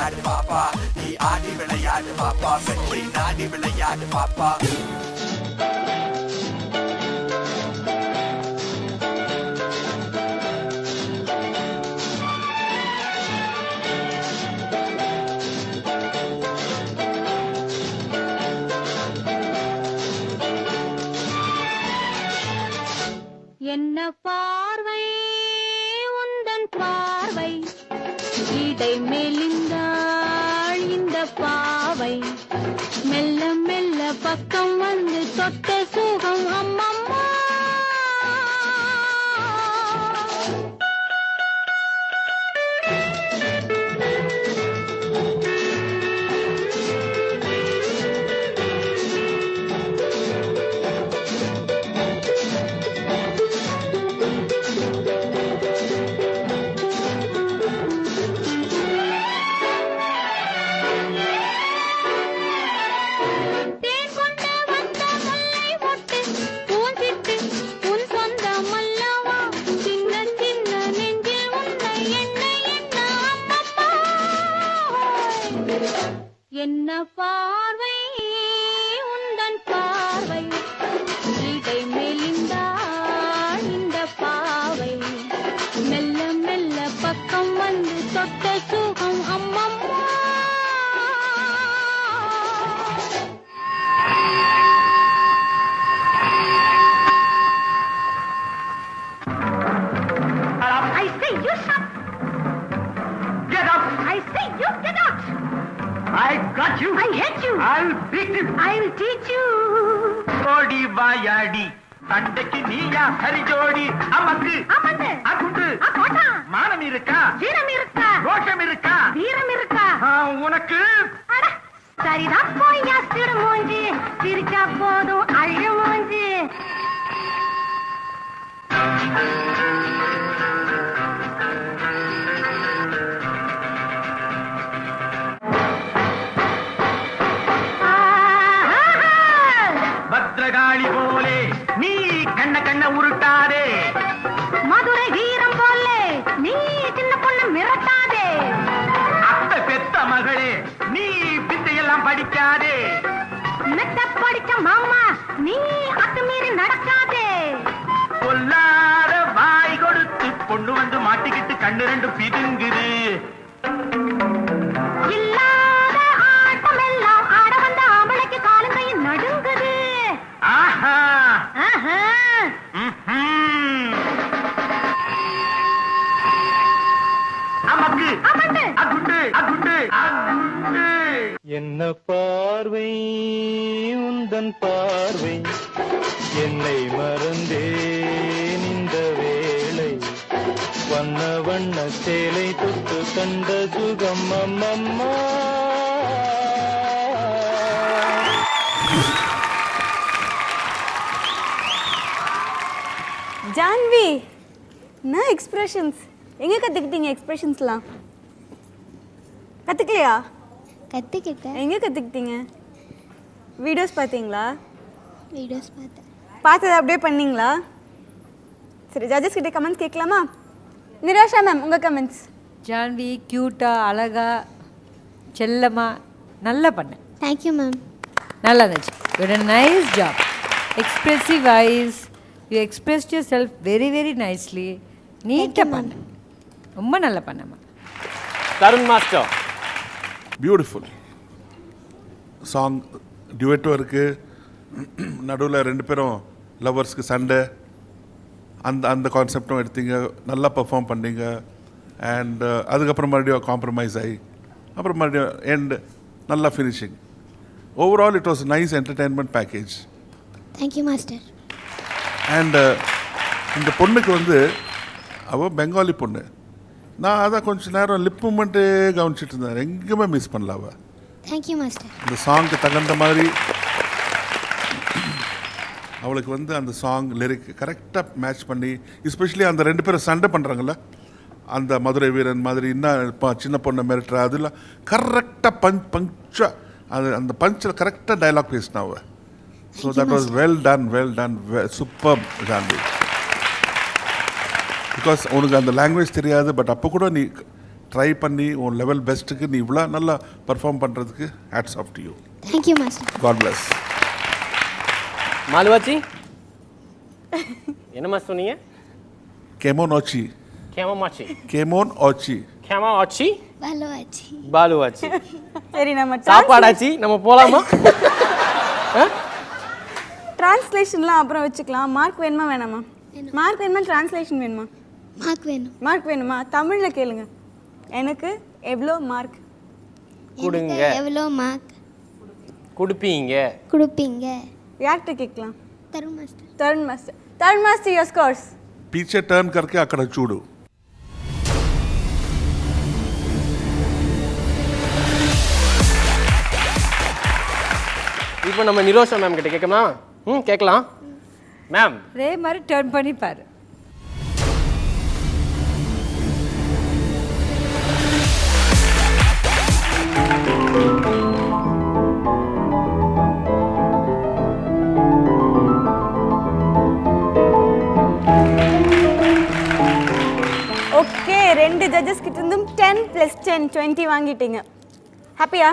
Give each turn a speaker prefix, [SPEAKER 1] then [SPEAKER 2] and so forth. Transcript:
[SPEAKER 1] விளையாடு பாப்பா, நீ ஆடி விளையாடு பாப்பா, வெற்றி நாடி விளையாடு பாப்பா.
[SPEAKER 2] என்ன பார்வை உந்தன் பார்வை, இடை மெலிந்தாள் இந்த பாவை, மெல்ல மெல்ல பக்கம் வந்து தொட்ட சுகம் அம்மம்மா. என்ன பார்வை உந்தன் பார்வை, இடை மெலிந்தாள் இந்த பாவை, மெல்ல மெல்ல பக்கம் வந்து தொட்ட சுகம் அம்மம்மா. I say you shut. Get up. I say you get out.
[SPEAKER 3] I got you.
[SPEAKER 2] I hate you.
[SPEAKER 3] I'll beat you.
[SPEAKER 2] I'll teach you.
[SPEAKER 3] ஓடி வாயாடி சண்டைக்கு நீயா சரி ஜோடி. அமக்கு
[SPEAKER 2] அமக்கு
[SPEAKER 3] அகுண்டு
[SPEAKER 2] அகோட்டா.
[SPEAKER 3] மானம் இருக்கா,
[SPEAKER 2] வீரம் இருக்கா,
[SPEAKER 3] ரோஷம் இருக்கா,
[SPEAKER 2] வீரம் இருக்கா.
[SPEAKER 3] உனக்கு
[SPEAKER 2] அட சரிதான் போய்யா சிறு மூஞ்சி, சிரிச்சா போதும் அழு மூஞ்சி.
[SPEAKER 3] பத்ரகாளி போலே நீ கண்ண கண்ண உருட்டாதே,
[SPEAKER 2] மதுரை வீரம் போலே நீ சின்ன பொண்ணு மிரட்டாதே,
[SPEAKER 3] அத்தை பெத்த மகளே நீ வித்தையெல்லாம் படிக்காதே,
[SPEAKER 2] மெத்த படிச்ச மாமா நீ அத்துமீறி நடக்காதே,
[SPEAKER 3] பொல்லாத வாய் கொடுத்து பொண்ணு வந்து மாட்டிக்கிட்டு கண்ணு ரெண்டு பிதுங்குது,
[SPEAKER 2] இல்லாத ஆட்டம் எல்லாம் ஆட வந்த ஆம்பளைக்கு காலங்கையும் நடுங்குது.
[SPEAKER 3] ஆஹா
[SPEAKER 2] ஆஹா.
[SPEAKER 3] அமக்கு
[SPEAKER 2] அமக்கு
[SPEAKER 3] அகுண்டு அகுண்டு அகுண்டு.
[SPEAKER 4] என்ன பார்வை உந்தன் பார்வை, என்னை மறந்தேன் இந்த வேளை, வண்ண வண்ண சேலை தொட்டு கண்ட சுகம் அம்மம்மா.
[SPEAKER 5] ஜான்வி, என்ன எக்ஸ்பிரஷன்ஸ்? எங்கே கற்றுக்கிட்டீங்க எக்ஸ்பிரஷன்ஸ்லாம்? கற்றுக்கலையா?
[SPEAKER 6] கற்றுக்கிட்டேன்.
[SPEAKER 5] எங்கே கற்றுக்கிட்டீங்க? வீடியோஸ் பார்த்தீங்களா?
[SPEAKER 6] வீடியோஸ் பார்த்தேன்.
[SPEAKER 5] பார்த்ததை அப்படியே பண்ணீங்களா? சரி, ஜட்ஜஸ் கிட்டே கமெண்ட்ஸ் கேட்கலாமா? நிராஷா மேம், உங்கள் கமெண்ட்ஸ்.
[SPEAKER 7] ஜான்வி க்யூட்டா, அழகா, செல்லமா நல்லா பண்ணேன்.
[SPEAKER 6] Thank you ma'am.
[SPEAKER 7] நல்லா இருந்துச்சு. You done nice job. Expressive eyes, you expressed yourself very very nicely. நீட்டாக பண்ண, ரொம்ப நல்லா பண்ணம்மா.
[SPEAKER 8] தருண் மாஸ்டர்,
[SPEAKER 9] பியூட்டிஃபுல் சாங், டியூட்டோ இருக்குது, நடுவில் ரெண்டு பேரும் லவ்வர்ஸ்க்கு சண்டை, அந்த கான்செப்டும் எடுத்தீங்க, நல்லா பெர்ஃபார்ம் பண்ணீங்க. அண்ட் அதுக்கப்புறம் மறுபடியும் காம்ப்ரமைஸ் ஆகி அப்புறம் மறுபடியும் எண்ட் நல்லா finishing. Overall it was nice entertainment package.
[SPEAKER 6] Thank you master.
[SPEAKER 9] And இந்த பொண்ணுக்கு வந்து அவள் பெங்காலி பொண்ணு. நான் அதான் கொஞ்சம் நேரம் லிப் மூமெண்ட்டே கவனிச்சிட்டு இருந்தேன், எங்கேயுமே மிஸ் பண்ணல அவள்.
[SPEAKER 6] Thank you master.
[SPEAKER 9] இந்த சாங்க்கு தகுந்த மாதிரி அவளுக்கு வந்து அந்த சாங் லிரிக் கரெக்டாக மேட்ச் பண்ணி, எஸ்பெஷலி அந்த ரெண்டு பேரும் சண்டை பண்ணுறாங்கல்ல, அந்த மதுரை வீரன் மாதிரி இன்னும் சின்ன பொண்ணை மிரட்டுற, அதெல்லாம் கரெக்டாக பஞ்சா அது அந்த பஞ்சில் கரெக்டாக டைலாக் பேசினா அவ. So that was well done super Janhvi. Because உனக்கு அந்த லாங்குவேஜ் தெரியாது, பட் அப்போ கூட நீ ட்ரை பண்ணி உன் லெவல் பெஸ்ட்டுக்கு நீ இவ்வளோ நல்லா பர்ஃபார்ம் பண்ணுறதுக்கு hats off to you.
[SPEAKER 6] Thank you, Master.
[SPEAKER 9] God bless.
[SPEAKER 8] மாலுவாச்சி என்னம்மா சொன்னீங்க?
[SPEAKER 9] கேமோன் ஓச்சி.
[SPEAKER 8] கேமமாச்சி.
[SPEAKER 9] கேமோன் ஓச்சி.
[SPEAKER 8] கேமா ஆச்சி.
[SPEAKER 6] பாலுவாச்சி.
[SPEAKER 8] பாலுவாச்சி.
[SPEAKER 5] சரி நம்ம
[SPEAKER 8] சாப்பாடாச்சி. நம்ம போலாமா?
[SPEAKER 5] டிரான்ஸ்லேஷன்லாம் அப்புறம் வச்சுக்கலாம். மார்க் வேணுமா வேணாமா? மார்க் வேணுமா டிரான்ஸ்லேஷன் வேணுமா?
[SPEAKER 6] மார்க் வேணும்.
[SPEAKER 5] மார்க் வேணுமா? தமிழில் கேளுங்க. எனக்கு எவ்வளோ மார்க்
[SPEAKER 8] கொடுங்க.
[SPEAKER 6] எவ்வளோ மார்க்
[SPEAKER 8] கொடுப்பீங்க?
[SPEAKER 6] கொடுப்பீங்க?
[SPEAKER 5] யார்கிட்ட கேட்கலாம்?
[SPEAKER 6] Tarun master.
[SPEAKER 5] Tarun master. Tarun master your scores.
[SPEAKER 9] पीछे टर्न करके अక్కడ చూడు.
[SPEAKER 8] இப்போ நம்ம நிரோஷா மேம் கிட்ட கேட்கலாமா? கேட்கலாம். மேம்
[SPEAKER 7] அதே மாதிரி டர்ன் பண்ணி பாரு.
[SPEAKER 5] ஓகே, 2 ஜட்ஜஸ் கிட்ட இருந்தும் 10 + 10 20 வாங்கிட்டீங்க. ஹாப்பியா?